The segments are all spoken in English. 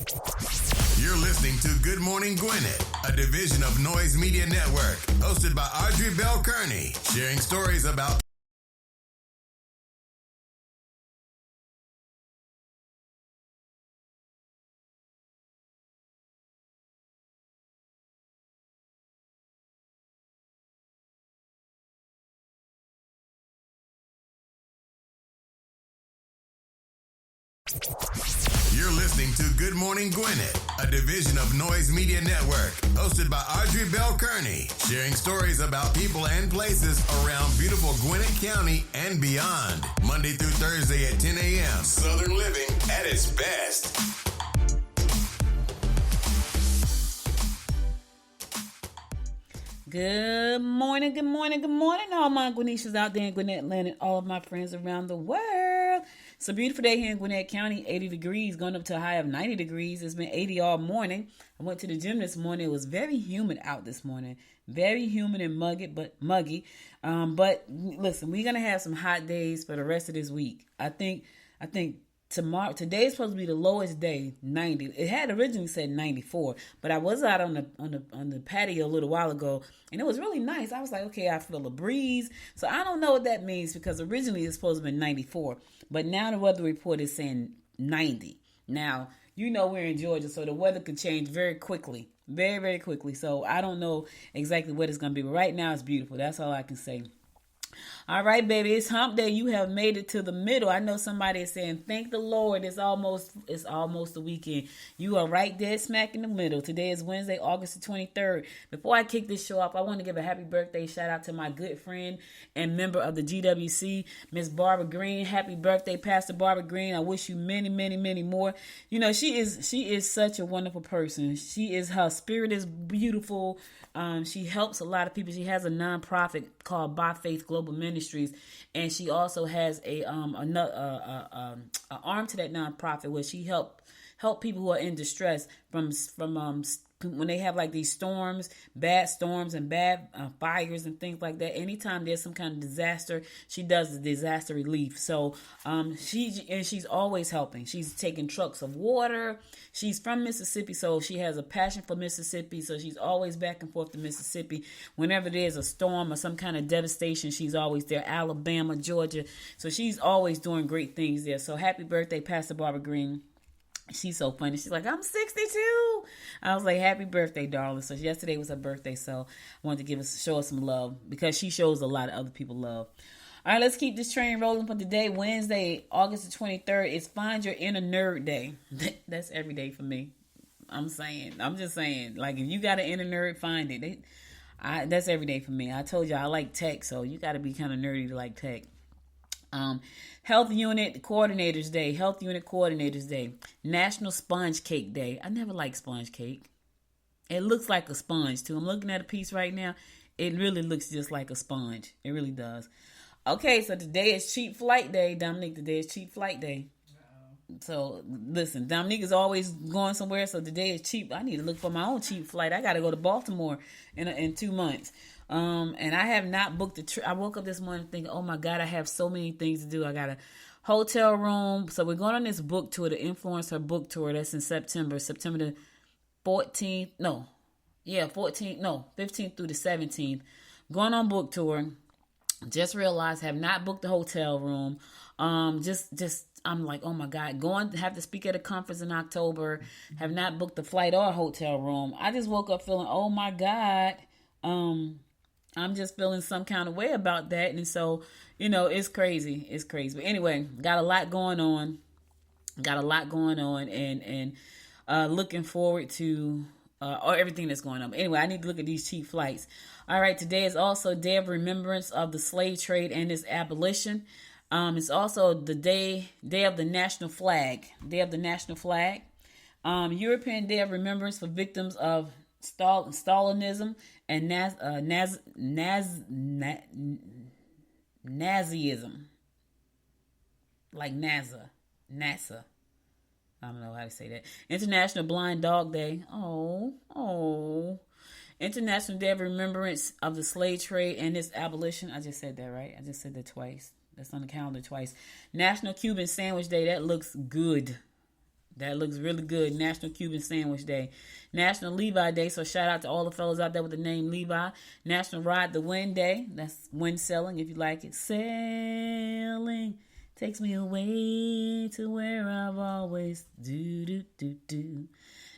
You're listening to Good Morning Gwinnett, a division of Noise Media Network, hosted by Audrey Bell Kearney, sharing stories about You're listening to Good Morning Gwinnett, a division of Noise Media Network, hosted by Audrey Bell Kearney, sharing stories about people and places around beautiful Gwinnett County and beyond. Monday through Thursday at 10 a.m. Southern living at its best. Good morning, good morning, good morning, all my Gwinnetians out there in Gwinnett Land and all of my friends around the world. It's a beautiful day here in Gwinnett County, 80 degrees, going up to a high of 90 degrees. It's been 80 all morning. I went to the gym this morning. It was very humid out this morning. Very humid and muggy. But listen, we're going to have some hot days for the rest of this week. I think today is supposed to be the lowest day, 90. It had originally said 94, but I was out on the patio a little while ago, and it was really nice. I was like, okay, I feel a breeze. So I don't know what that means, because originally it's supposed to be 94, but now the weather report is saying 90. Now, you know we're in Georgia, so the weather could change very quickly, very, very quickly. So I don't know exactly what it's going to be, but right now it's beautiful. That's all I can say. All right, baby, it's hump day. You have made it to the middle. I know somebody is saying, thank the Lord, it's almost the weekend. You are right there smack in the middle. Today is Wednesday, August the 23rd. Before I kick this show off, I want to give a happy birthday shout out to my good friend and member of the GWC, Miss Barbara Green. Happy birthday, Pastor Barbara Green. I wish you many, many, many more. You know, she is such a wonderful person. Her spirit is beautiful. She helps a lot of people. She has a nonprofit called By Faith Global Ministries, and she also has a arm to that nonprofit where she help people who are in distress from when they have like these bad storms and bad fires and things like that. Anytime there's some kind of disaster, she does the disaster relief. So she's always helping. She's taking trucks of water. She's from Mississippi, so she has a passion for Mississippi. So she's always back and forth to Mississippi. Whenever there's a storm or some kind of devastation, she's always there. Alabama, Georgia. So she's always doing great things there. So happy birthday, Pastor Barbara Green. She's so funny. She's like, I'm 62. I was like, happy birthday, darling. So yesterday was her birthday, so I wanted to show her some love, because she shows a lot of other people love. All right, let's keep this train rolling for today. Wednesday, August the 23rd is Find Your Inner Nerd Day. That's every day for me. I'm just saying. Like, if you got an inner nerd, find it. That's every day for me. I told you I like tech, so you got to be kind of nerdy to like tech. Health Unit Coordinators Day, National Sponge Cake Day. I never liked sponge cake. It looks like a sponge too. I'm looking at a piece right now. It really looks just like a sponge. It really does. Okay, so today is Cheap Flight Day, Dominique. Today is Cheap Flight Day. So listen, Dominique is always going somewhere, so today is cheap. I need to look for my own cheap flight. I got to go to Baltimore in 2 months. And I have not booked a trip. I woke up this morning thinking, oh my God, I have so many things to do. I got a hotel room. So we're going on this book tour, the Influencer book tour. That's in September the 15th through the 17th. Going on book tour. Just realized, have not booked the hotel room. I'm like, oh my God, going to have to speak at a conference in October. Have not booked the flight or hotel room. I just woke up feeling, oh my God, I'm just feeling some kind of way about that. And so, it's crazy. It's crazy. But anyway, got a lot going on and looking forward to or everything that's going on. But anyway, I need to look at these cheap flights. All right, today is also Day of Remembrance of the Slave Trade and its abolition. It's also the day of the national flag. European Day of Remembrance for victims of Stalinism and Nazism. Like NASA. I don't know how to say that. International Blind Dog Day. Oh. International Day of Remembrance of the Slave Trade and its abolition. I just said that, right? I just said that twice. That's on the calendar twice. National Cuban Sandwich Day. That looks good. That looks really good. National Cuban Sandwich Day. National Levi Day. So shout out to all the fellas out there with the name Levi. National Ride the Wind Day. That's wind sailing if you like it. Sailing takes me away to where I've always do.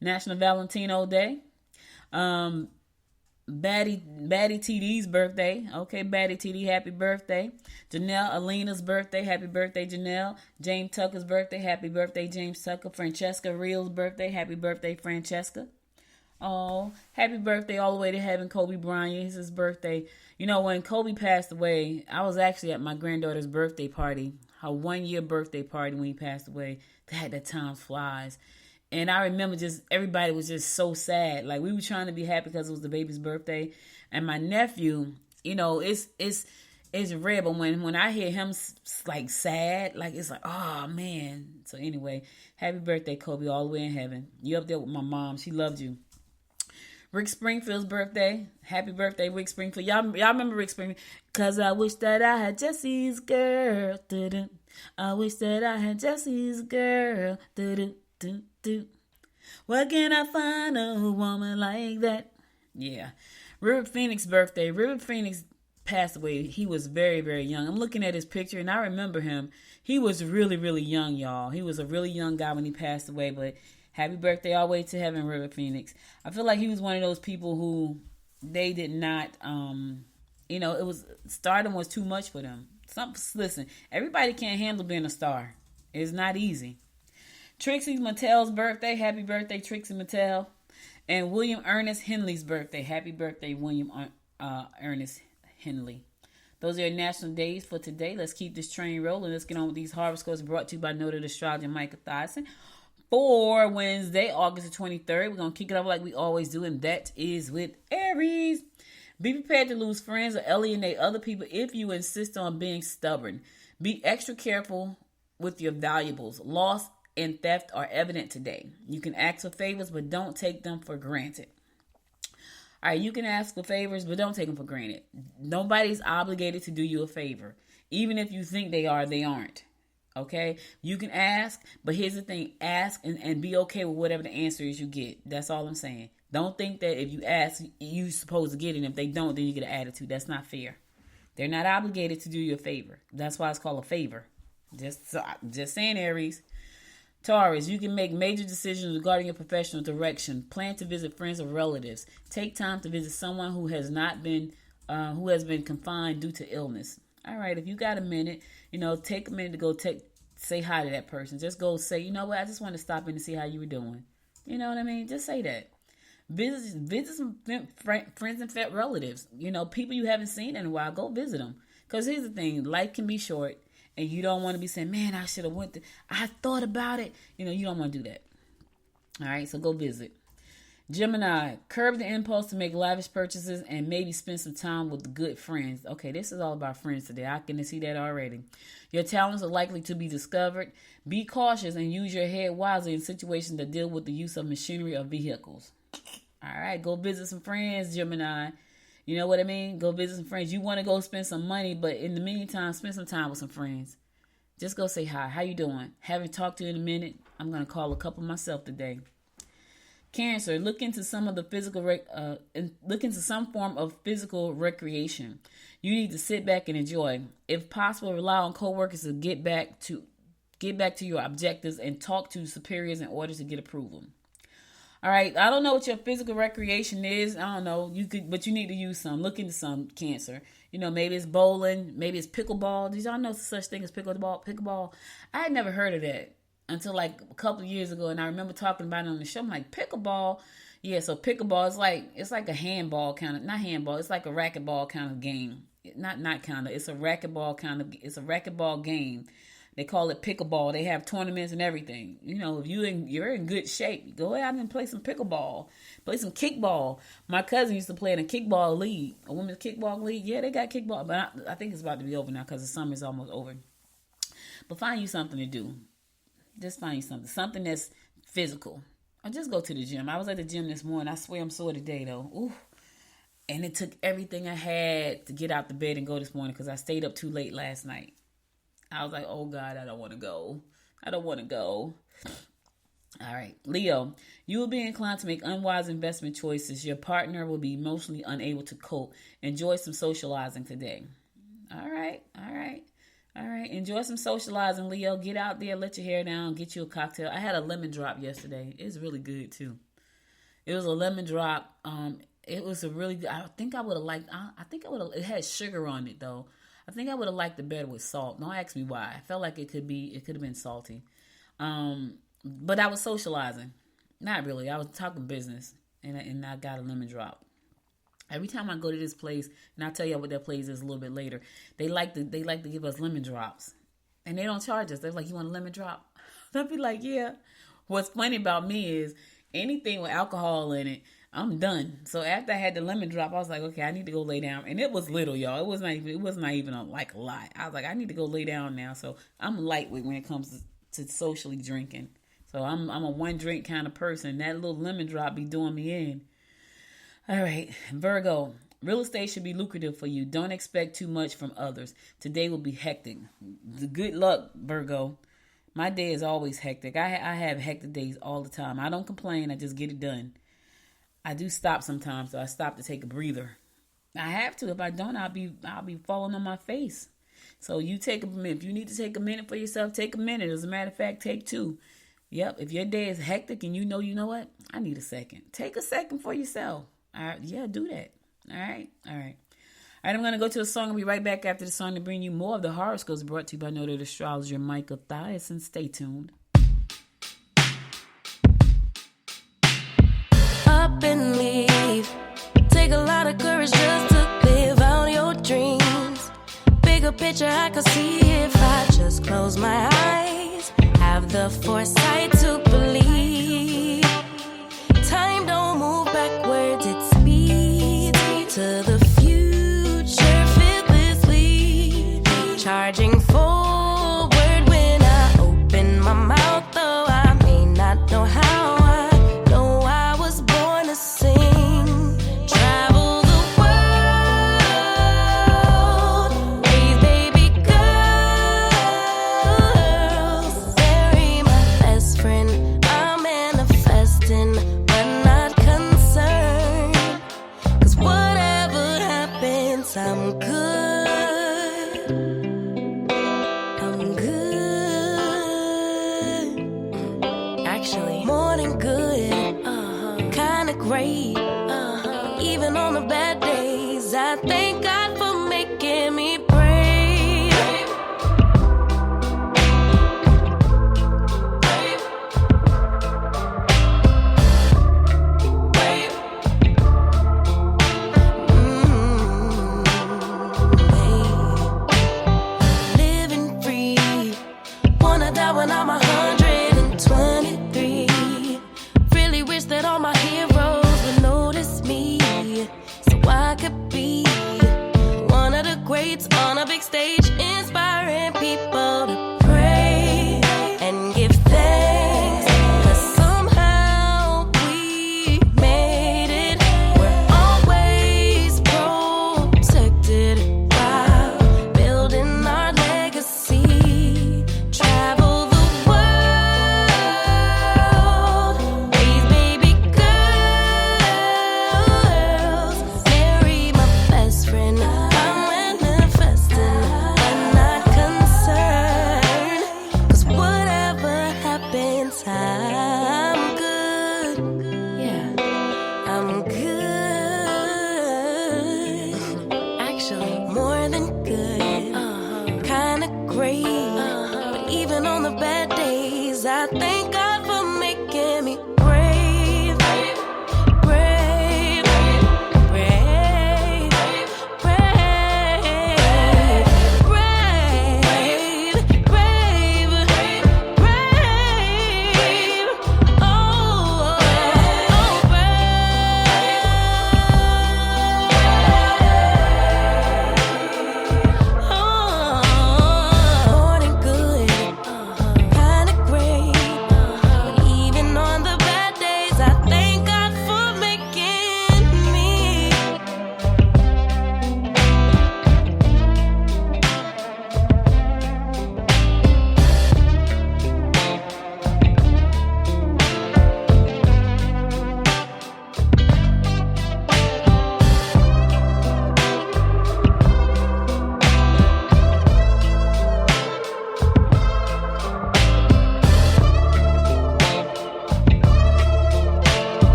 National Valentino Day. Batty TD's birthday. Okay, Batty TD, happy birthday. Janelle Alina's birthday. Happy birthday, Janelle. James Tucker's birthday. Happy birthday, James Tucker. Francesca Reel's birthday. Happy birthday, Francesca. Oh, happy birthday all the way to heaven, Kobe Bryant. It's his birthday. You know, when Kobe passed away, I was actually at my granddaughter's birthday party, her 1-year birthday party when he passed away. That time flies. And I remember just everybody was just so sad. Like, we were trying to be happy because it was the baby's birthday. And my nephew, you know, it's rare. But when I hear him like sad, like it's like, oh man. So anyway, happy birthday, Kobe, all the way in heaven. You up there with my mom. She loved you. Rick Springfield's birthday. Happy birthday, Rick Springfield. Y'all remember Rick Springfield? Cause I wish that I had Jesse's girl. I wish that I had Jesse's girl. Where can I find a woman like that? Yeah. River Phoenix's birthday. River Phoenix passed away. He was very, very young. I'm looking at his picture and I remember him. He was really, really young, y'all. He was a really young guy when he passed away, but happy birthday all the way to heaven, River Phoenix. I feel like he was one of those people who they did not, it was, stardom was too much for them. Listen, everybody can't handle being a star. It's not easy. Trixie Mattel's birthday. Happy birthday, Trixie Mattel. And William Ernest Henley's birthday. Happy birthday, William Ernest Henley. Those are your national days for today. Let's keep this train rolling. Let's get on with these horoscopes brought to you by noted astrologer Michael Thyssen. For Wednesday, August the 23rd, we're going to kick it off like we always do, and that is with Aries. Be prepared to lose friends or alienate other people if you insist on being stubborn. Be extra careful with your valuables. Loss and theft are evident today. You can ask for favors, but don't take them for granted. All right, you can ask for favors, but don't take them for granted. Nobody's obligated to do you a favor. Even if you think they are, they aren't. Okay? You can ask, but here's the thing. Ask and be okay with whatever the answer is you get. That's all I'm saying. Don't think that if you ask, you're supposed to get it. And if they don't, then you get an attitude. That's not fair. They're not obligated to do you a favor. That's why it's called a favor. Just saying, Aries. Taurus, you can make major decisions regarding your professional direction. Plan to visit friends or relatives. Take time to visit someone who has been confined due to illness. All right, if you got a minute, take a minute to go say hi to that person. Just go say, you know what, I just want to stop in to see how you were doing. You know what I mean? Just say that. Visit some friends and relatives. People you haven't seen in a while. Go visit them. Because here's the thing, life can be short. And you don't want to be saying, man, I should have I thought about it. You don't want to do that. All right, so go visit. Gemini, curb the impulse to make lavish purchases and maybe spend some time with good friends. Okay, this is all about friends today. I can see that already. Your talents are likely to be discovered. Be cautious and use your head wisely in situations that deal with the use of machinery or vehicles. All right, go visit some friends, Gemini. You know what I mean? Go visit some friends. You want to go spend some money, but in the meantime, spend some time with some friends. Just go say hi. How you doing? Haven't talked to you in a minute. I'm going to call a couple myself today. Cancer, look into some form of physical recreation. You need to sit back and enjoy. If possible, rely on coworkers to get back to your objectives and talk to superiors in order to get approval. All right, I don't know what your physical recreation is. I don't know. But you need to use some. Look into some, Cancer. Maybe it's bowling. Maybe it's pickleball. Did y'all know such thing as pickleball? I had never heard of that until like a couple of years ago, and I remember talking about it on the show. I'm like, pickleball? Yeah, so pickleball is it's like a handball kind of, not handball. It's like a racquetball kind of game. Not kind of. It's a racquetball kind of. It's a racquetball game. They call it pickleball. They have tournaments and everything. If you're in good shape, go out and play some pickleball. Play some kickball. My cousin used to play in a kickball league, a women's kickball league. Yeah, they got kickball, but I think it's about to be over now because the summer's almost over. But find you something to do. Just find you something that's physical. Or just go to the gym. I was at the gym this morning. I swear I'm sore today, though. Ooh. And it took everything I had to get out the bed and go this morning because I stayed up too late last night. I was like, oh, God, I don't want to go. All right, Leo, you will be inclined to make unwise investment choices. Your partner will be emotionally unable to cope. Enjoy some socializing today. All right, all right, all right. Enjoy some socializing, Leo. Get out there, let your hair down, get you a cocktail. I had a lemon drop yesterday. It's really good too. It was a lemon drop. It was a really good. I think I would have liked. I think I would have. It had sugar on it though. I think I would have liked it better with salt. Don't ask me why. I felt like it could have been salty. But I was socializing. Not really. I was talking business, and I got a lemon drop. Every time I go to this place, and I'll tell you what that place is a little bit later, they like to give us lemon drops, and they don't charge us. They're like, "You want a lemon drop?" I'll be like, "Yeah." What's funny about me is anything with alcohol in it, I'm done. So after I had the lemon drop, I was like, okay, I need to go lay down. And it was little, y'all. It was not even a lot. I was like, I need to go lay down now. So I'm lightweight when it comes to socially drinking. So I'm a one drink kind of person. That little lemon drop be doing me in. All right, Virgo. Real estate should be lucrative for you. Don't expect too much from others. Today will be hectic. Good luck, Virgo. My day is always hectic. I have hectic days all the time. I don't complain. I just get it done. I do stop sometimes, so I stop to take a breather. I have to. If I don't, I'll be falling on my face. So you take a minute. If you need to take a minute for yourself, take a minute. As a matter of fact, take 2. Yep. If your day is hectic and you know what? I need a second. Take a second for yourself. All right. Yeah, do that. All right. All right. All right, I'm going to go to a song. I'll be right back after the song to bring you more of the horoscopes brought to you by noted astrologer Michael Thiason. Stay tuned. Up and leave. Take a lot of courage just to live out your dreams. Bigger picture I could see if I just close my eyes. Have the foresight to believe. Time don't move backwards, it speeds to the future fearlessly. Charging forward when I open my mouth, though I may not know how. I know I was born to sing. Travel the world, raise baby girls. Bury my best friend, I'm manifesting, but not concerned. 'Cause whatever happens, I'm good. I'm good. Actually, more than good. Kinda great. Even on the bad days, I thank God for making me brave. Living free. Wanna die when I'm 123. Really wish that all my heroes would notice me, so I could be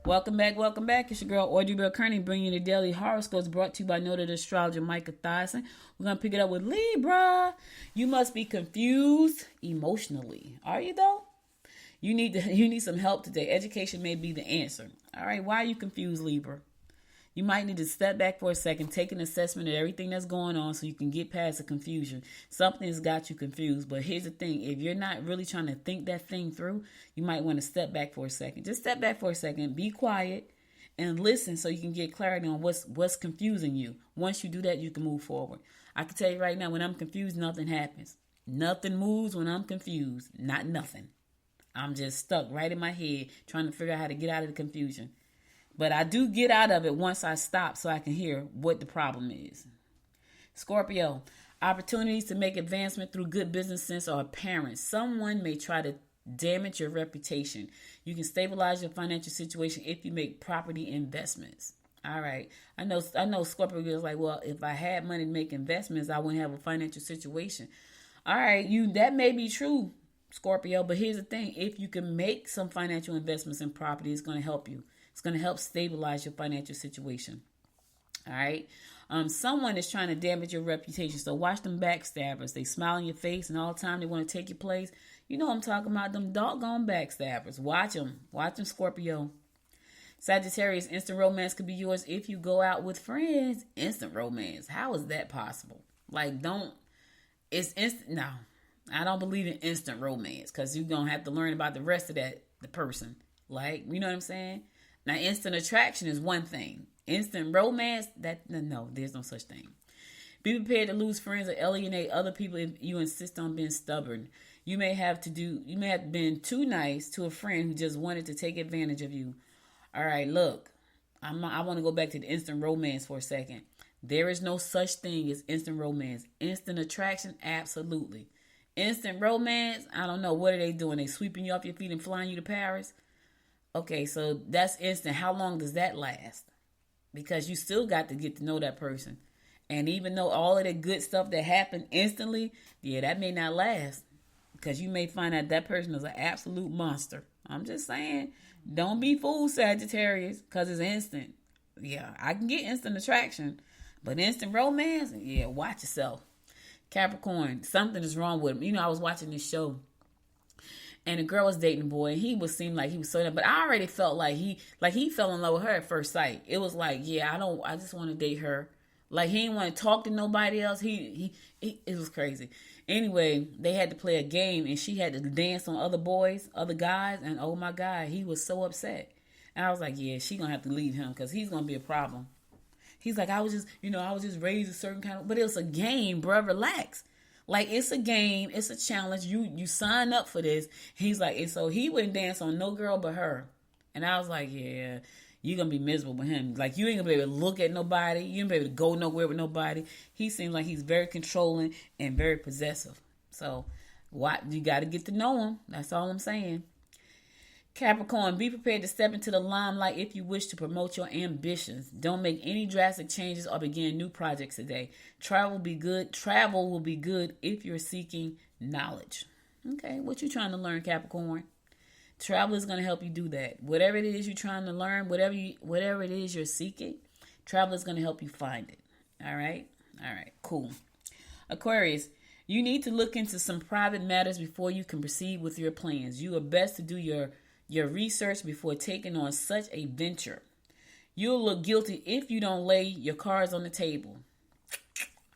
Welcome back, welcome back. It's your girl Audrey Bell Kearney bringing you the daily horoscopes brought to you by noted astrologer Micah Thyssen. We're going to pick it up with Libra. You must be confused emotionally. Are you though? You need some help today. Education may be the answer. All right, why are you confused, Libra? You might need to step back for a second, take an assessment of everything that's going on so you can get past the confusion. Something's got you confused. But here's the thing. If you're not really trying to think that thing through, you might want to step back for a second. Just step back for a second. Be quiet and listen so you can get clarity on what's confusing you. Once you do that, you can move forward. I can tell you right now, when I'm confused, nothing happens. Nothing moves when I'm confused. Not nothing. I'm just stuck right in my head trying to figure out how to get out of the confusion. But I do get out of it once I stop so I can hear what the problem is. Scorpio, opportunities to make advancement through good business sense are apparent. Someone may try to damage your reputation. You can stabilize your financial situation if you make property investments. All right. I know Scorpio is like, well, if I had money to make investments, I wouldn't have a financial situation. All right. That may be true, Scorpio, but here's the thing. If you can make some financial investments in property, it's going to help you. It's going to help stabilize your financial situation. All right. Someone is trying to damage your reputation. So watch them backstabbers. They smile in your face and all the time they want to take your place. You know what I'm talking about, them doggone backstabbers. Watch them. Watch them, Scorpio. Sagittarius, instant romance could be yours if you go out with friends. Instant romance. How is that possible? It's instant. No, I don't believe in instant romance because you're going to have to learn about the rest of the person. Like, you know what I'm saying? Now, instant attraction is one thing. Instant romance, no, there's no such thing. Be prepared to lose friends or alienate other people if you insist on being stubborn. You may have been too nice to a friend who just wanted to take advantage of you. All right, look, I want to go back to the instant romance for a second. There is no such thing as instant romance. Instant attraction, absolutely. Instant romance, I don't know. What are they doing? They sweeping you off your feet and flying you to Paris? Okay, so that's instant. How long does that last? Because you still got to get to know that person. And even though all of the good stuff that happened instantly, yeah, that may not last. Because you may find out that person is an absolute monster. I'm just saying, don't be fooled, Sagittarius, because it's instant. Yeah, I can get instant attraction. But instant romance, yeah, watch yourself. Capricorn, something is wrong with him. You know, I was watching this show. And the girl was dating a boy, and he seemed like he was so, but I already felt like he fell in love with her at first sight. It was like, yeah, I just want to date her. Like, he didn't want to talk to nobody else. It was crazy. Anyway, they had to play a game, and she had to dance on other guys, and oh my God, he was so upset. And I was like, yeah, she gonna have to leave him because he's gonna be a problem. He's like, I was just raised a certain kind of, but it was a game, bro. Relax. Like, it's a game. It's a challenge. You sign up for this. He's like, and so he wouldn't dance on no girl but her. And I was like, yeah, you're going to be miserable with him. Like, you ain't going to be able to look at nobody. You ain't going to be able to go nowhere with nobody. He seems like he's very controlling and very possessive. So, you got to get to know him. That's all I'm saying. Capricorn, be prepared to step into the limelight if you wish to promote your ambitions. Don't make any drastic changes or begin new projects today. Travel will be good if you're seeking knowledge. Okay, what you trying to learn, Capricorn? Travel is going to help you do that. Whatever it is you're trying to learn, whatever it is you're seeking, travel is going to help you find it. All right, cool. Aquarius, you need to look into some private matters before you can proceed with your plans. You are best to do your research before taking on such a venture. You'll look guilty if you don't lay your cards on the table.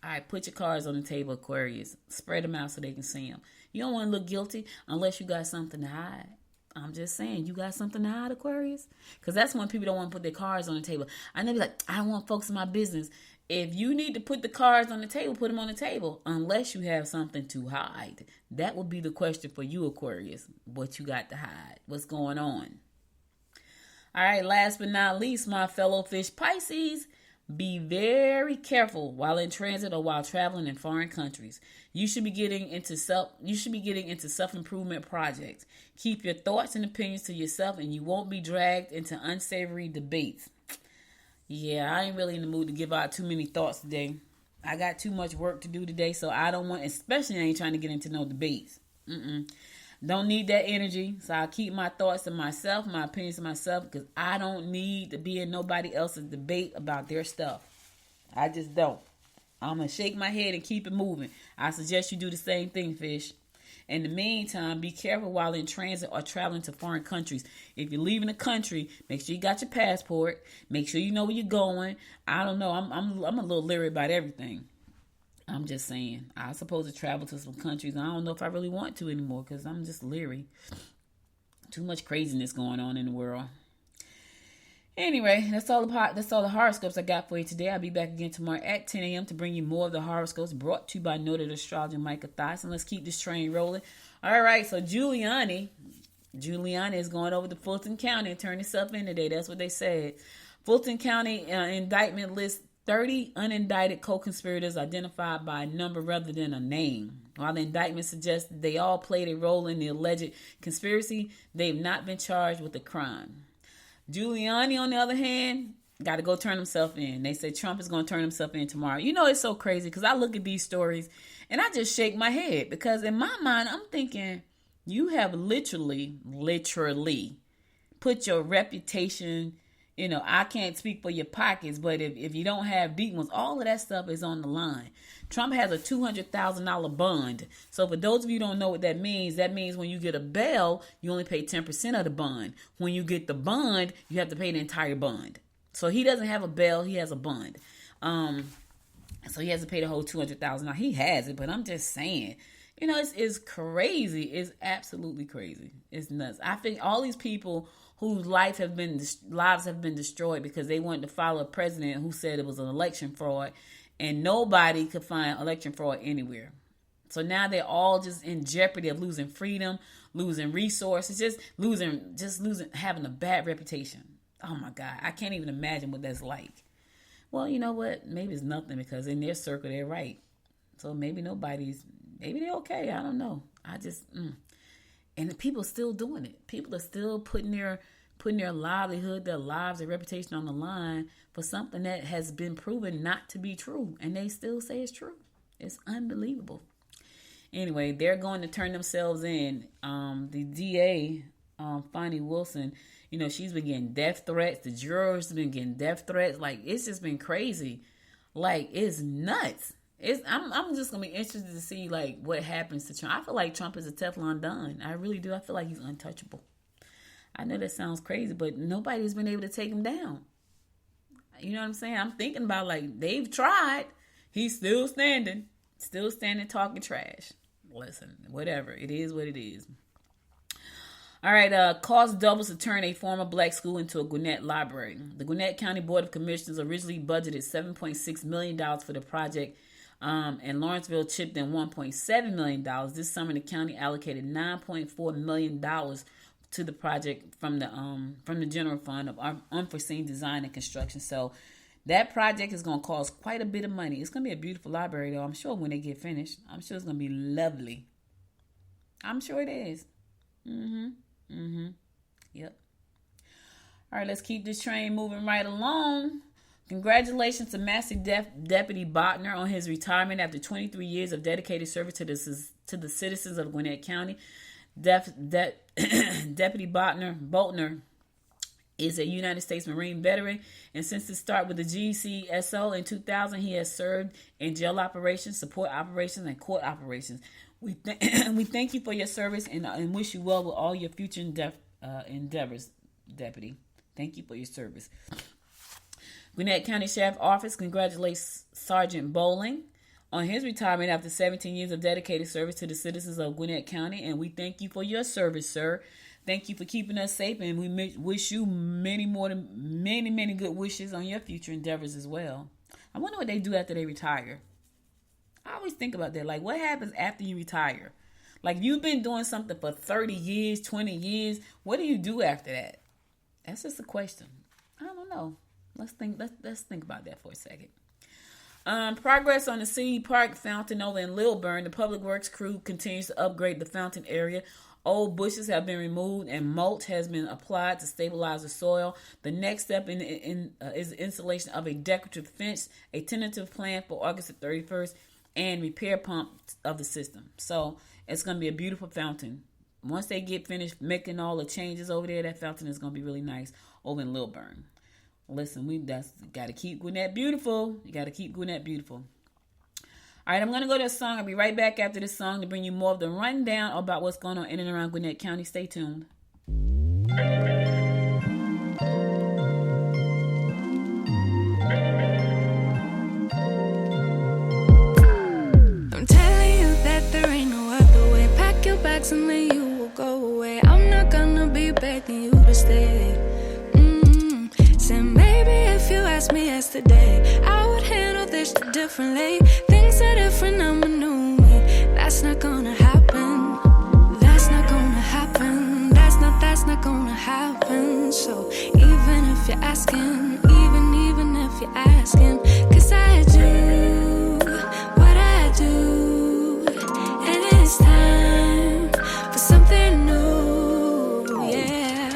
All right, put your cards on the table, Aquarius. Spread them out so they can see them. You don't want to look guilty unless you got something to hide. I'm just saying, you got something to hide, Aquarius? Because that's when people don't want to put their cards on the table. I know, like, I don't want folks in my business. If you need to put the cards on the table, put them on the table. Unless you have something to hide. That would be the question for you, Aquarius. What you got to hide? What's going on? All right, last but not least, my fellow fish Pisces. Be very careful while in transit or while traveling in foreign countries. You should be getting into self-improvement projects. Keep your thoughts and opinions to yourself, and you won't be dragged into unsavory debates. Yeah, I ain't really in the mood to give out too many thoughts today. I got too much work to do today, so I don't want, especially I ain't trying to get into no debates. Don't need that energy. So I keep my thoughts to myself, my opinions to myself, because I don't need to be in nobody else's debate about their stuff. I just don't. I'm going to shake my head and keep it moving. I suggest you do the same thing, fish. In the meantime, be careful while in transit or traveling to foreign countries. If you're leaving the country, make sure you got your passport. Make sure you know where you're going. I don't know. I'm a little leery about everything. I'm just saying. I'm supposed to travel to some countries. I don't know if I really want to anymore because I'm just leery. Too much craziness going on in the world. Anyway, that's all the horoscopes I got for you today. I'll be back again tomorrow at 10 a.m. to bring you more of the horoscopes brought to you by noted astrologer Micah Thies. And let's keep this train rolling. All right, so Giuliani is going over to Fulton County and turn himself in today. That's what they said. Fulton County indictment lists 30 unindicted co-conspirators identified by a number rather than a name. While the indictment suggests they all played a role in the alleged conspiracy, they've not been charged with a crime. Giuliani, on the other hand, got to go turn himself in. They say Trump is going to turn himself in tomorrow. You know, it's so crazy because I look at these stories and I just shake my head because in my mind, I'm thinking you have literally put your reputation. You know, I can't speak for your pockets, but if you don't have deep ones, all of that stuff is on the line. Trump has a $200,000 bond. So for those of you who don't know what that means when you get a bail, you only pay 10% of the bond. When you get the bond, you have to pay the entire bond. So he doesn't have a bail, he has a bond. So he has to pay the whole $200,000. Now he has it, but I'm just saying, you know, it's crazy. It's absolutely crazy. It's nuts. I think all these people whose lives have been destroyed because they wanted to follow a president who said it was an election fraud, and nobody could find election fraud anywhere. So now they're all just in jeopardy of losing freedom, losing resources, just losing, having a bad reputation. Oh my God, I can't even imagine what that's like. Well, you know what? Maybe it's nothing because in their circle they're right. So maybe they're okay. I don't know. And the people are still doing it. People are still putting their livelihood, their lives, their reputation on the line for something that has been proven not to be true. And they still say it's true. It's unbelievable. Anyway, they're going to turn themselves in. The DA, Fannie Wilson, you know, she's been getting death threats. The jurors have been getting death threats. Like, it's just been crazy. Like, it's nuts. I'm just gonna be interested to see like what happens to Trump. I feel like Trump is a Teflon Don. I really do. I feel like he's untouchable. I know that sounds crazy, but nobody's been able to take him down. You know what I'm saying? I'm thinking about like they've tried. He's still standing, talking trash. Listen, whatever. It is what it is. All right, cost doubles to turn a former black school into a Gwinnett library. The Gwinnett County Board of Commissioners originally budgeted $7.6 million for the project. And Lawrenceville chipped in $1.7 million. This summer, the county allocated $9.4 million to the project from the general fund of unforeseen design and construction. So that project is going to cost quite a bit of money. It's going to be a beautiful library, though. I'm sure when they get finished, I'm sure it's going to be lovely. I'm sure it is. Yep. All right, let's keep this train moving right along. Congratulations to Massey Deputy Botner on his retirement after 23 years of dedicated service to the citizens of Gwinnett County. Deputy Botner is a United States Marine veteran, and since his start with the GCSO in 2000, he has served in jail operations, support operations, and court operations. We thank you for your service and wish you well with all your future endeavors, Deputy. Thank you for your service. Gwinnett County Sheriff's Office congratulates Sergeant Bowling on his retirement after 17 years of dedicated service to the citizens of Gwinnett County, and we thank you for your service, sir. Thank you for keeping us safe, and we wish you many good wishes on your future endeavors as well. I wonder what they do after they retire. I always think about that. Like, what happens after you retire? Like, you've been doing something for 30 years, 20 years. What do you do after that? That's just a question. I don't know. Let's think about that for a second. Progress on the City Park fountain over in Lilburn. The Public Works crew continues to upgrade the fountain area. Old bushes have been removed and mulch has been applied to stabilize the soil. The next step is the installation of a decorative fence, a tentative plan for August the 31st, and repair pump of the system. So it's going to be a beautiful fountain. once they get finished making all the changes over there, that fountain is going to be really nice over in Lilburn. Listen, got to keep Gwinnett beautiful. You got to keep Gwinnett beautiful. All right, I'm going to go to a song. I'll be right back after this song to bring you more of the rundown about what's going on in and around Gwinnett County. Stay tuned. I'm telling you that there ain't no other way. Pack your bags and then you will go away. I'm not gonna be begging you to stay. Said maybe if you asked me yesterday, I would handle this differently. Things are different, I'm a new me. That's not gonna happen. That's not gonna happen. That's not gonna happen. So even if you're asking, even if you're asking, 'cause I do what I do, and it's time for something new, yeah.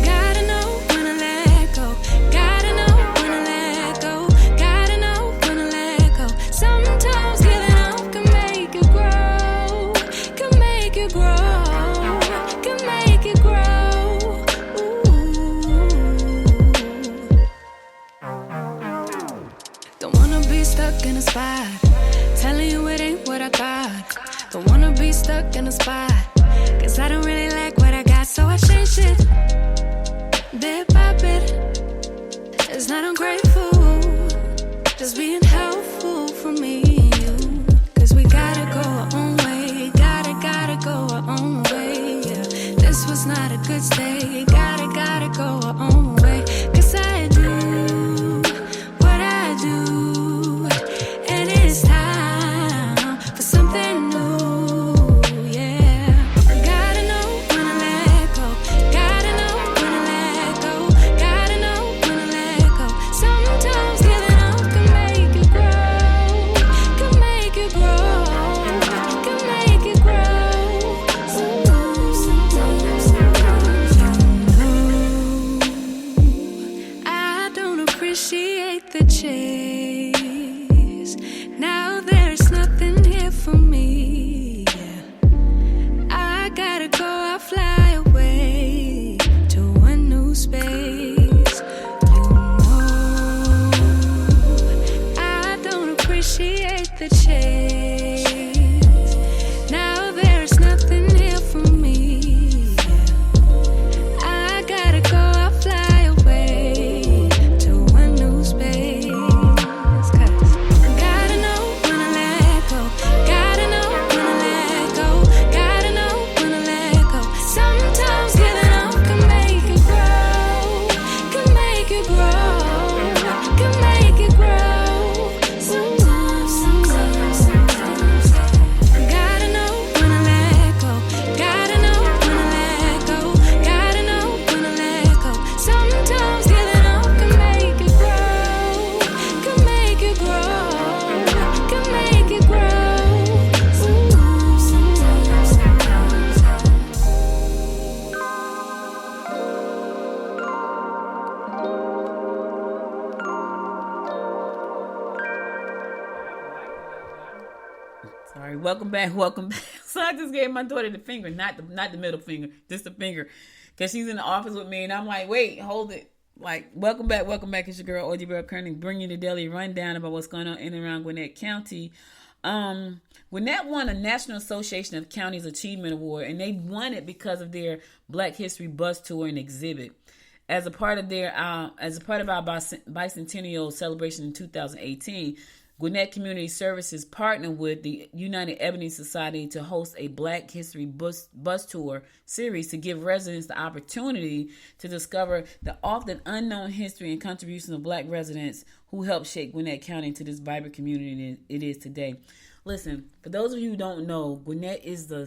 Gotta know when to let go. Gotta know when to let go. Gotta know when to let go. Sometimes giving up can make you grow. Can make you grow. Can make you grow. Ooh. Don't wanna be stuck in a spot, telling you it ain't what I thought. Don't wanna be stuck in a spot, 'cause I don't really like what I got, so I changed it bit by bit. It's not ungrateful, just being helpful for me and you. 'Cause we gotta go our own way, gotta go our own way, yeah. This was not a good stay, gotta go our own way. 'Cause I do what I do, and it's time for something new, yeah. Gotta know when to let go. Gotta know when to let go. Gotta know when to let go. Sometimes giving up can make you grow. Can make you grow. Can make you grow. I don't appreciate the chase. Now there's nothing here for me. I gotta go, I fly away to a new space. You know, I don't appreciate the chase. Now there's nothing here for me. I gotta go, I fly away to a new space. 'Cause gotta know when to let go. Gotta know when to let go. Gotta know when to let go. Sometimes giving up can make you grow. Can make you grow. Can make you grow. Sometimes. Gotta know when to let go. Gotta know when to let go. Gotta know when to let go. Sometimes giving up can make you grow. Can make you grow. Can make you grow. Sorry, welcome back. So I just gave my daughter the finger, not the middle finger, just the finger, because she's in the office with me, and I'm like, wait, hold it. Like, welcome back. It's your girl, Audrey Bell Kearney, bringing you the daily rundown about what's going on in and around Gwinnett County. Gwinnett won a National Association of Counties Achievement Award, and they won it because of their Black History bus tour and exhibit. As a part of our bicentennial celebration in 2018, Gwinnett Community Services partnered with the United Ebony Society to host a Black History bus tour series to give residents the opportunity to discover the often unknown history and contributions of Black residents who helped shape Gwinnett County into this vibrant community it is today. Listen, for those of you who don't know, Gwinnett is the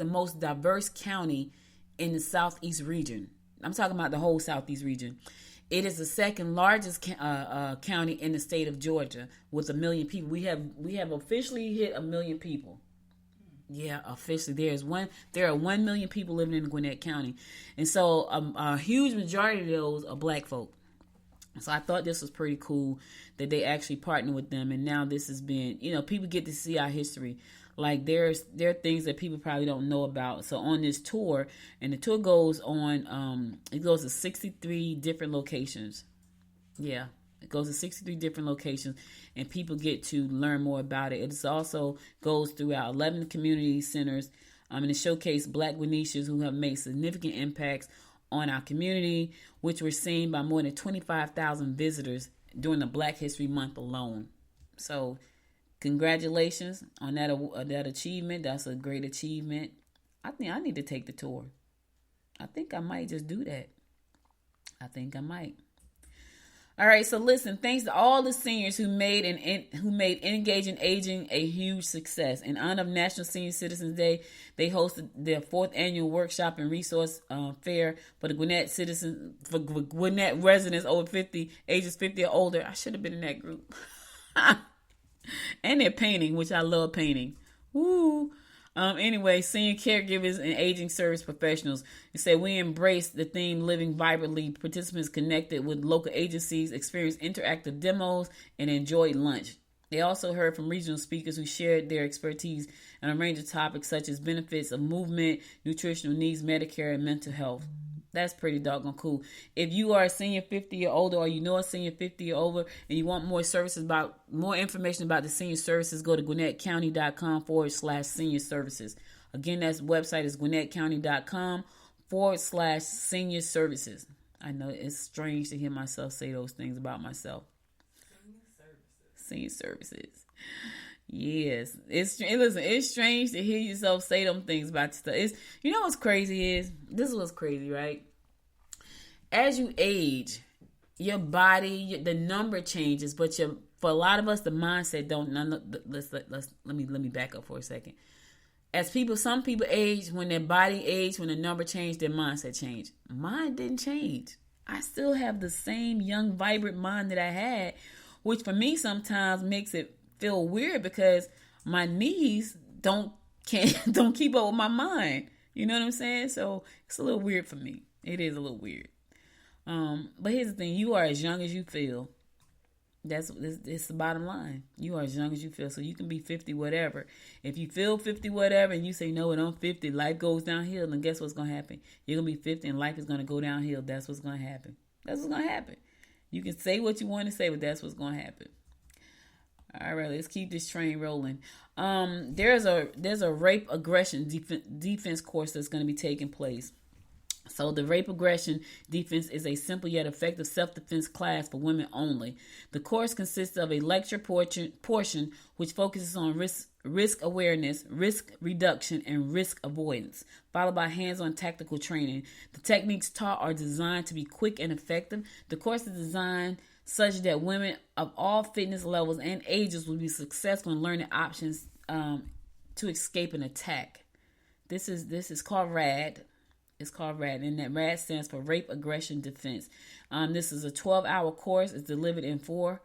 most diverse county in the Southeast region. I'm talking about the whole Southeast region. It is the second largest county in the state of Georgia with 1 million people. We have officially hit 1 million people. Yeah, officially. There are 1 million people living in Gwinnett County. And so a huge majority of those are Black folk. So I thought this was pretty cool that they actually partnered with them. And now this has been, people get to see our history. Like there are things that people probably don't know about. So on this tour, and the tour goes on, it goes to 63 different locations. Yeah, it goes to 63 different locations, and people get to learn more about it. It also goes throughout 11 community centers, and it showcases Black Gwinnetians who have made significant impacts on our community, which were seen by more than 25,000 visitors during the Black History Month alone. So congratulations on that achievement. That's a great achievement. I think I need to take the tour. I think I might just do that. I think I might. All right, so listen, thanks to all the seniors who made Engaging Aging a huge success. In honor of National Senior Citizens Day, they hosted their 4th annual workshop and resource fair for the Gwinnett residents over 50, ages 50 or older. I should have been in that group. And they're painting, which I love painting. Woo! Anyway, senior caregivers and aging service professionals. They say we embrace the theme living vibrantly. Participants connected with local agencies, experienced interactive demos, and enjoyed lunch. They also heard from regional speakers who shared their expertise on a range of topics such as benefits of movement, nutritional needs, Medicare, and mental health. That's pretty doggone cool. If you are a senior 50 or older, or you know a senior 50 or over, and you want more information about the senior services, go to GwinnettCounty.com/senior services. Again, that website is GwinnettCounty.com/senior services. I know it's strange to hear myself say those things about myself. Senior services. Yes, it's strange to hear yourself say them things about stuff. You know what's crazy is, this is what's crazy, right? As you age, your body, the number changes, but for a lot of us, the mindset don't. Let me back up for a second. Some people age, when their body age, when the number changed, their mindset changed. Mine didn't change. I still have the same young, vibrant mind that I had, which for me sometimes makes it feel weird because my knees don't keep up with my mind. You know what I'm saying? So it's a little weird for me. It is a little weird. But here's the thing: you are as young as you feel. It's the bottom line. You are as young as you feel. So you can be 50 whatever. If you feel 50 whatever and you say, no, I'm 50, life goes downhill, then guess what's going to happen? You're going to be 50 and life is going to go downhill. That's what's going to happen. That's what's going to happen. You can say what you want to say, but that's what's going to happen. All right, let's keep this train rolling. There's a rape aggression defense course that's going to be taking place. So the rape aggression defense is a simple yet effective self-defense class for women only. The course consists of a lecture portion which focuses on risk awareness, risk reduction, and risk avoidance, followed by hands-on tactical training. The techniques taught are designed to be quick and effective. The course is designed such that women of all fitness levels and ages will be successful in learning options to escape an attack. This is called RAD. It's called RAD, and that RAD stands for Rape Aggression Defense. This is a 12-hour course. It's delivered in 4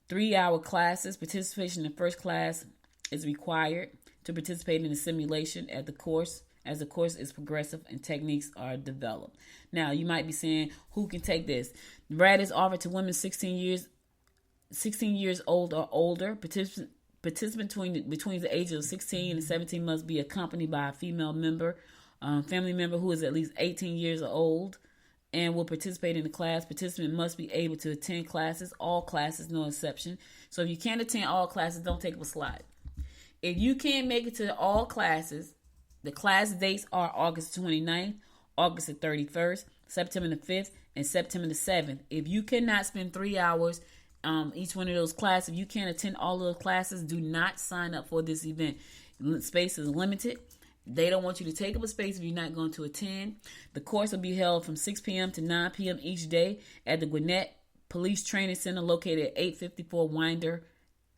3-hour classes. Participation in the first class is required to participate in the simulation at the course, as the course is progressive and techniques are developed. Now, you might be saying, who can take this? RAD is offered to women 16 years old or older. Participants between the ages of 16 and 17 must be accompanied by a female family member who is at least 18 years old and will participate in the class. Participant must be able to attend classes, all classes, no exception. So if you can't attend all classes, don't take up a slot. If you can't make it to all classes, the class dates are August 29th, August the 31st, September the 5th, and September the 7th. If you cannot spend 3 hours each one of those classes, if you can't attend all of those classes, do not sign up for this event. Space is limited. They don't want you to take up a space if you're not going to attend. The course will be held from 6 p.m. to 9 p.m. each day at the Gwinnett Police Training Center located at 854 Winder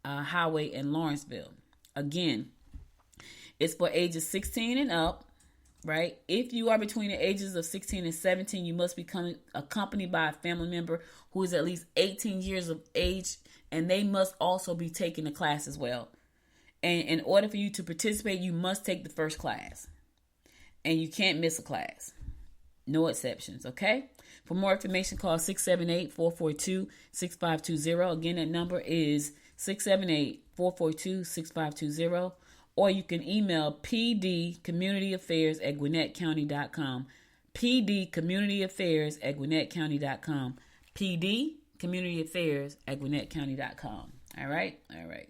Highway in Lawrenceville. Again, it's for ages 16 and up, right? If you are between the ages of 16 and 17, you must be accompanied by a family member who is at least 18 years of age, and they must also be taking the class as well. And in order for you to participate, you must take the first class. And you can't miss a class. No exceptions, okay? For more information, call 678-442-6520. Again, that number is 678-442-6520. or you can email pdcommunityaffairs@gwinnettcounty.com. pdcommunityaffairs@gwinnettcounty.com. pdcommunityaffairs@gwinnettcounty.com. All right? All right.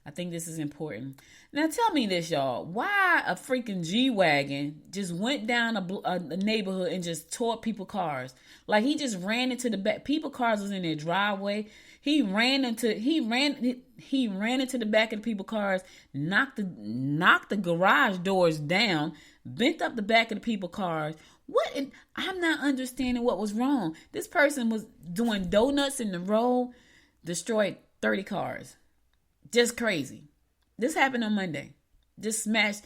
I think this is important. Now tell me this, y'all. Why a freaking G-Wagon just went down a neighborhood and just tore people's cars? Like he just ran into the back. People's cars was in their driveway. He ran into the back of the people's cars, knocked the garage doors down, bent up the back of the people's cars. I'm not understanding what was wrong. This person was doing donuts in the road, destroyed 30 cars. Just crazy. This happened on Monday. Just smashed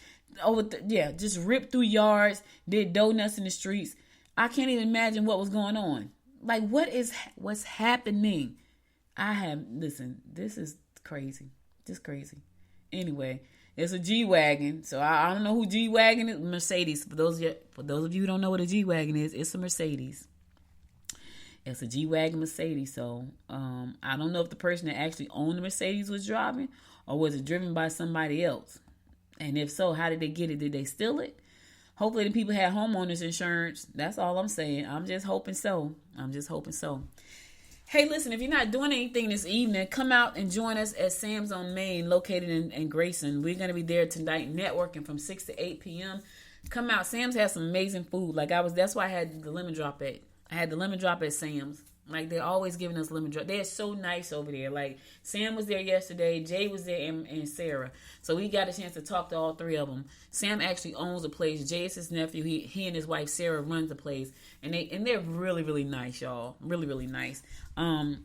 just ripped through yards, did donuts in the streets. I can't even imagine what was going on. Like, what's happening? This is crazy. Just crazy. Anyway, it's a G-Wagon. So I don't know who G-Wagon is. Mercedes. For those of you who don't know what a G-Wagon is, it's a Mercedes. It's a G-Wagon Mercedes. So I don't know if the person that actually owned the Mercedes was driving or was it driven by somebody else. And if so, how did they get it? Did they steal it? Hopefully the people had homeowners insurance. That's all I'm saying. I'm just hoping so. Hey, listen, if you're not doing anything this evening, come out and join us at Sam's on Main, located in Grayson. We're going to be there tonight networking from 6 to 8 p.m. Come out. Sam's has some amazing food. That's why I had the lemon drop at. I had the lemon drop at Sam's. Like, they're always giving us lemon drop. They're so nice over there. Like, Sam was there yesterday. Jay was there and Sarah. So we got a chance to talk to all three of them. Sam actually owns the place. Jay is his nephew. He and his wife, Sarah, runs the place. And they're really, really nice, y'all. Really, really nice.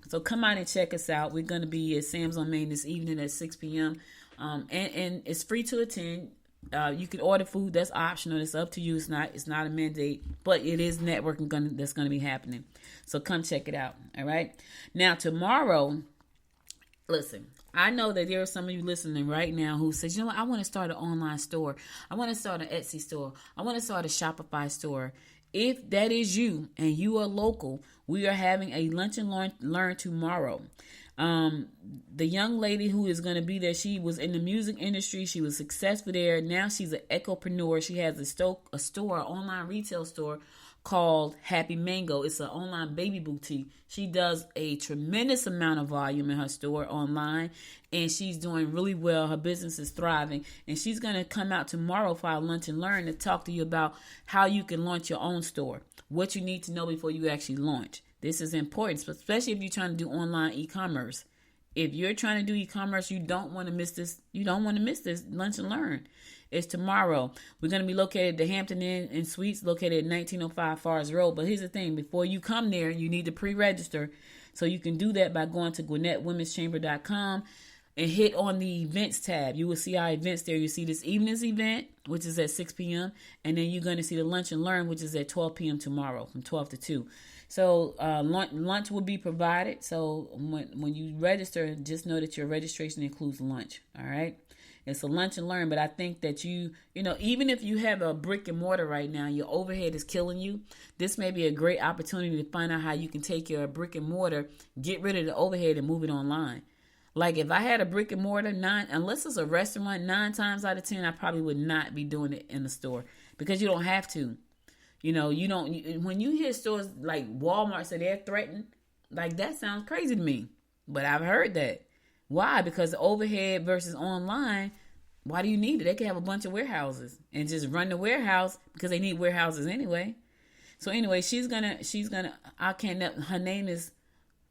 So come out and check us out. We're going to be at Sam's on Main this evening at 6 p.m. And it's free to attend. You can order food. That's optional. It's up to you. It's not a mandate, but it is networking that's going to be happening. So come check it out. All right. Now tomorrow, listen, I know that there are some of you listening right now who says, you know what, I want to start an online store. I want to start an Etsy store. I want to start a Shopify store. If that is you and you are local, we are having a lunch and learn tomorrow. The young lady who is going to be there, she was in the music industry. She was successful there. Now she's an ecopreneur. She has a store, an online retail store called Happy Mango. It's an online baby boutique. She does a tremendous amount of volume in her store online, and she's doing really well. Her business is thriving, and she's going to come out tomorrow for our lunch and learn to talk to you about how you can launch your own store, what you need to know before you actually launch. This is important, especially if you're trying to do online e-commerce. If you're trying to do e-commerce, you don't want to miss this. You don't want to miss this lunch and learn. It's tomorrow. We're going to be located at the Hampton Inn and Suites, located at 1905 Forest Road. But here's the thing. Before you come there, you need to pre-register. So you can do that by going to GwinnettWomen'sChamber.com and hit on the events tab. You will see our events there. You see this evening's event, which is at 6 p.m. And then you're going to see the lunch and learn, which is at 12 p.m. tomorrow from 12 to 2. So lunch will be provided. So when you register, just know that your registration includes lunch. All right. It's a lunch and learn, but I think that you know, even if you have a brick and mortar right now, your overhead is killing you. This may be a great opportunity to find out how you can take your brick and mortar, get rid of the overhead and move it online. Like if I had a brick and mortar, unless it's a restaurant, 9 times out of 10, I probably would not be doing it in the store because you don't have to. You know, when you hear stores like Walmart say they're threatened, like that sounds crazy to me. But I've heard that. Why? Because the overhead versus online, why do you need it? They can have a bunch of warehouses and just run the warehouse because they need warehouses anyway. So anyway, she's gonna, her name is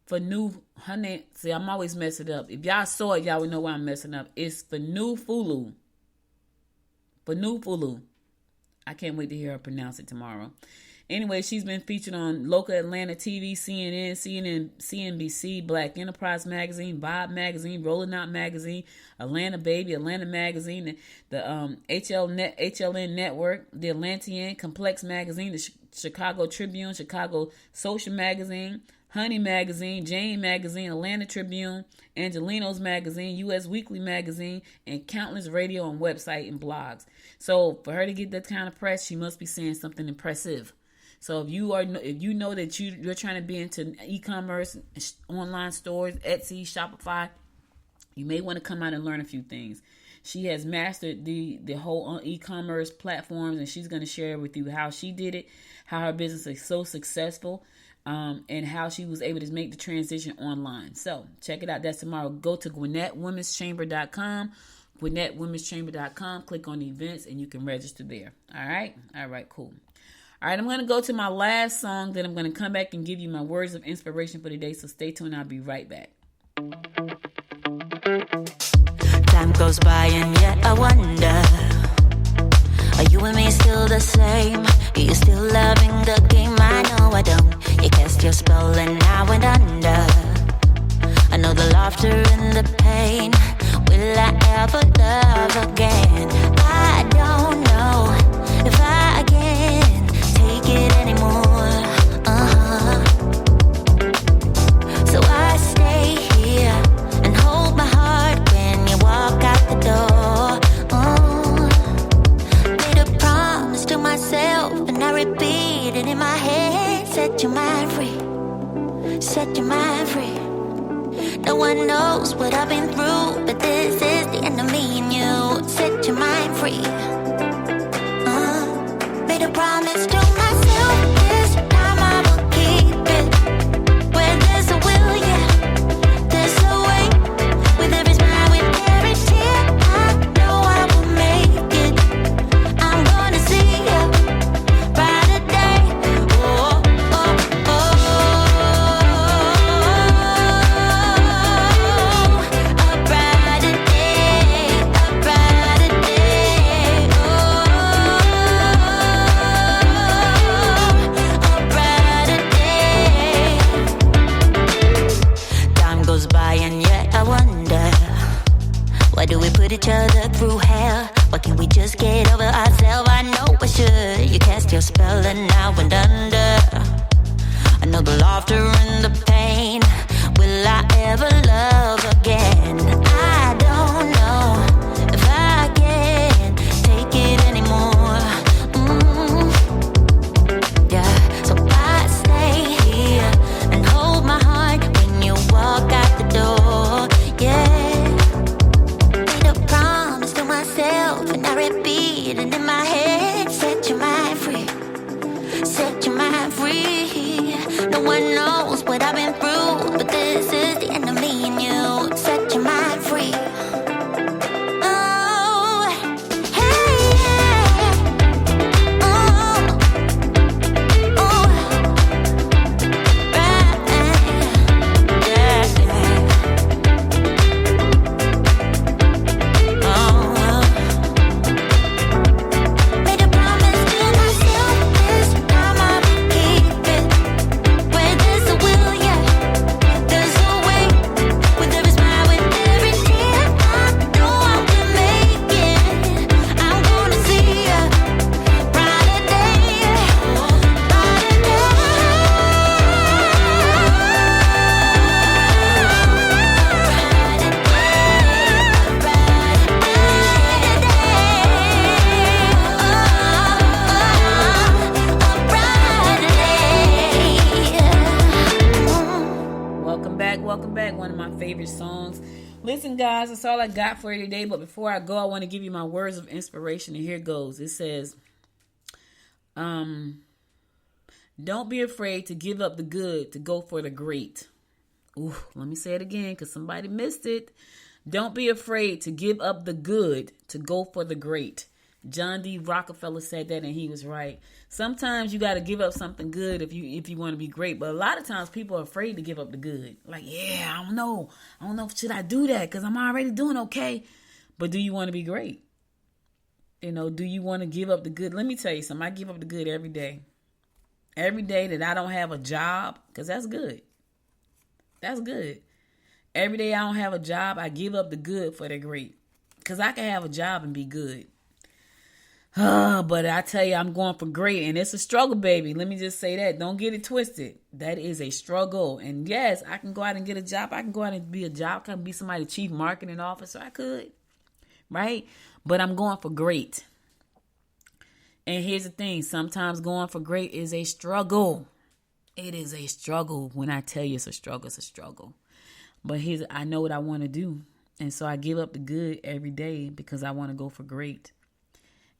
see, I'm always messing up. If y'all saw it, y'all would know why I'm messing up. It's Funu Fulu. I can't wait to hear her pronounce it tomorrow. Anyway, she's been featured on local Atlanta TV, CNN, CNBC, Black Enterprise Magazine, Vibe Magazine, Rolling Out Magazine, Atlanta Baby, Atlanta Magazine, the HLN Network, the Atlantean, Complex Magazine, the Chicago Tribune, Chicago Social Magazine, Honey Magazine, Jane Magazine, Atlanta Tribune, Angelinos Magazine, U.S. Weekly Magazine, and countless radio and website and blogs. So for her to get that kind of press, she must be saying something impressive. So if you know that you're trying to be into e-commerce, online stores, Etsy, Shopify, you may want to come out and learn a few things. She has mastered the whole e-commerce platforms, and she's going to share with you how she did it, how her business is so successful, and how she was able to make the transition online. So check it out. That's tomorrow. Go to GwinnettWomen'sChamber.com, GwinnettWomen'sChamber.com. Click on events, and you can register there. All right, cool. All right, I'm going to go to my last song. Then I'm going to come back and give you my words of inspiration for the day. So stay tuned. I'll be right back. Time goes by and yet I wonder, are you and me still the same? Are you still loving the game? I know I don't. You cast your spell and I went under. I know the laughter and the pain. Will I ever love again? I don't know if I can take it anymore. So I stay here and hold my heart when you walk out the door. Made a promise to myself and I repeat it in my head. Set your mind free, set your mind free. No one knows what I've been through, but this is the end of me and you. Set your mind free. Made a promise to myself, this time I will keep it. Where there's a will, yeah, there's a way. With every smile, with every tear, I know I will make it. I'm gonna see a brighter day. Oh, oh, oh, a brighter day, a brighter day. Oh, a brighter day. Time goes by and yet I wonder, why do we put each other through hell? Why can't we just get over ourselves? I know I should. You cast your spell and I went under. I know the laughter and the pain. Will I ever love again? I don't know if I can take it anymore. Yeah, so I stay here and hold my heart when you walk out the door. Yeah, made a promise to myself and I repeat it in my head. Set your mind free, set your mind free. No one knows what I've been through, but this is the end of me and you. Set your mind free. Oh, hey, yeah. Oh, oh, right, yeah. Oh, made a promise to myself, this time I will keep it. Where there's a will, yeah, there's a way. With every smile, with every tear, I know I will make it. I'm gonna see a brighter day, brighter day. Welcome back. One of my favorite songs. Listen, guys, that's all I got for you today. But before I go, I want to give you my words of inspiration. And here it goes. It says, don't be afraid to give up the good to go for the great. Ooh, let me say it again because somebody missed it. Don't be afraid to give up the good to go for the great. John D. Rockefeller said that, and he was right. Sometimes you got to give up something good if you want to be great. But a lot of times people are afraid to give up the good. Like, yeah, I don't know. Should I do that? Because I'm already doing okay. But do you want to be great? You know, do you want to give up the good? Let me tell you something. I give up the good every day. Every day that I don't have a job, because that's good. That's good. Every day I don't have a job, I give up the good for the great. Because I can have a job and be good. But I tell you, I'm going for great. And it's a struggle, baby. Let me just say that. Don't get it twisted. That is a struggle. And yes, I can go out and get a job. I can go out and be a job. I can be somebody chief marketing officer. I could. Right? But I'm going for great. And here's the thing. Sometimes going for great is a struggle. It is a struggle. When I tell you it's a struggle, it's a struggle. But I know what I want to do. And so I give up the good every day because I want to go for great.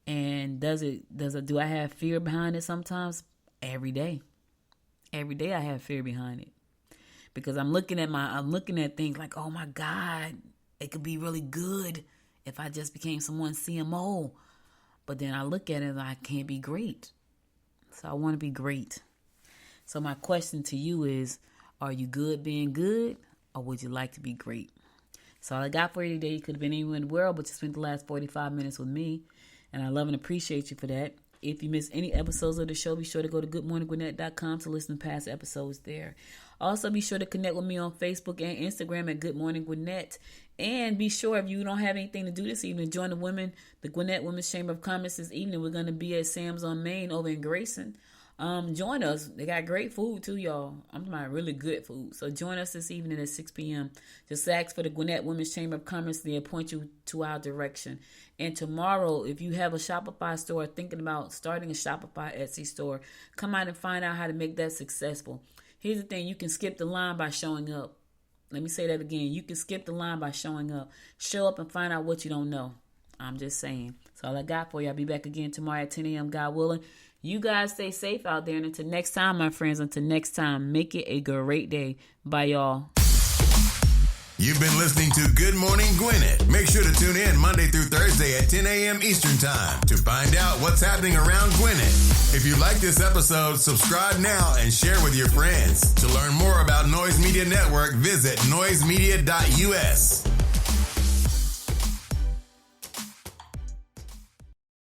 And do I have fear behind it sometimes? Every day. Every day I have fear behind it. Because I'm looking at things like, oh my God, it could be really good if I just became someone's CMO. But then I look at it and I can't be great. So I want to be great. So my question to you is, are you good being good, or would you like to be great? So all I got for you today, you could have been anywhere in the world, but you spent the last 45 minutes with me. And I love and appreciate you for that. If you missed any episodes of the show, be sure to go to goodmorninggwinnett.com to listen to past episodes there. Also, be sure to connect with me on Facebook and Instagram at Good Morning Gwinnett. And be sure, if you don't have anything to do this evening, join the Gwinnett Women's Chamber of Commerce this evening. We're going to be at Sam's on Main over in Grayson. Join us. They got great food too, y'all. I'm talking about really good food. So join us this evening at 6 p.m. Just ask for the Gwinnett Women's Chamber of Commerce. They'll point you to our direction. And tomorrow, if you have a Shopify store, thinking about starting a Shopify Etsy store, come out and find out how to make that successful. Here's the thing. You can skip the line by showing up. Let me say that again. You can skip the line by showing up. Show up and find out what you don't know. I'm just saying. That's all I got for you. I'll be back again tomorrow at 10 a.m. God willing. You guys stay safe out there. And until next time, my friends, make it a great day. Bye, y'all. You've been listening to Good Morning Gwinnett. Make sure to tune in Monday through Thursday at 10 a.m. Eastern Time to find out what's happening around Gwinnett. If you like this episode, subscribe now and share with your friends. To learn more about Noise Media Network, visit noisemedia.us.